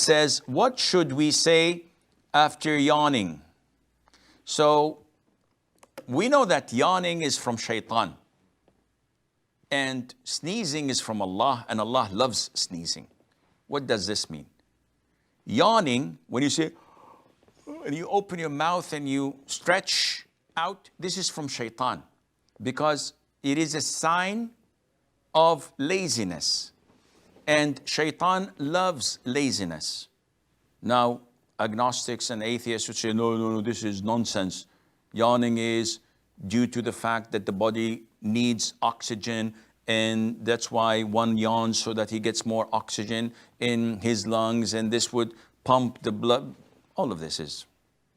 says, what should we say after yawning? So we know that yawning is from shaitan. And sneezing is from Allah, and Allah loves sneezing. What does this mean? Yawning, when you say, and you open your mouth and you stretch out, this is from shaitan, because it is a sign of laziness. And shaitan loves laziness. Now, agnostics and atheists would say, no, this is nonsense. Yawning is due to the fact that the body needs oxygen, and that's why one yawns, so that he gets more oxygen in his lungs, and this would pump the blood. All of this is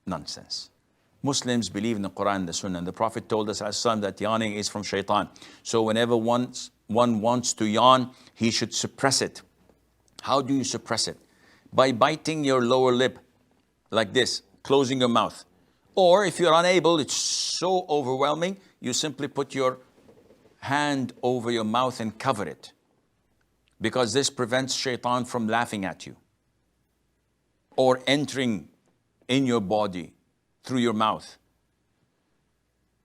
nonsense. Muslims believe in the Quran and the Sunnah, and the Prophet told us that yawning is from shaitan. So whenever one wants to yawn, he should suppress it. How do you suppress it? By biting your lower lip like this, closing your mouth. Or if you're unable, it's so overwhelming, you simply put your hand over your mouth and cover it, because this prevents shaitan from laughing at you or entering in your body through your mouth.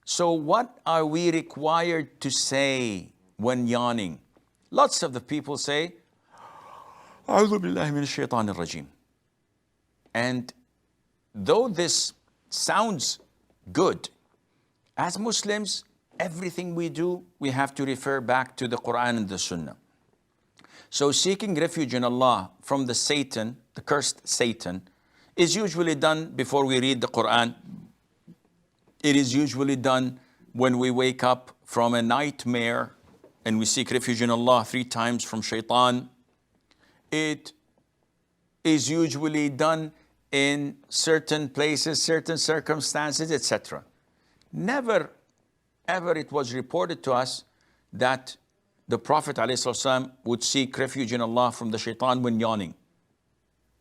So what are we required to say when yawning? Lots of the people say, A'udhu billahi minash shaitanir rajim. And though this sounds good, as Muslims, everything we do, we have to refer back to the Quran and the Sunnah. So seeking refuge in Allah from the Satan, the cursed Satan, is usually done before we read the Quran. It is usually done when we wake up from a nightmare and we seek refuge in Allah 3 times from shaitan. It is usually done in certain places, certain circumstances, etc. Never, ever it was reported to us that the Prophet ﷺ would seek refuge in Allah from the shaitan when yawning.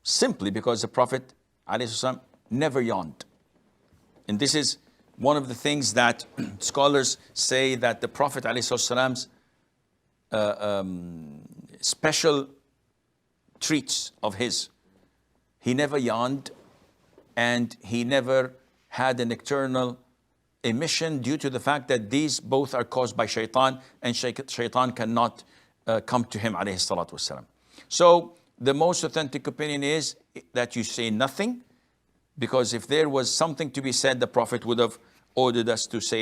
Simply because the Prophet ﷺ never yawned. And this is one of the things that scholars say, that the Prophet ﷺ's special treats of his. He never yawned, and he never had an nocturnal emission, due to the fact that these both are caused by shaitan, and shaitan cannot come to him, alayhi salatu wasalam. So the most authentic opinion is that you say nothing, because if there was something to be said, the Prophet would have ordered us to say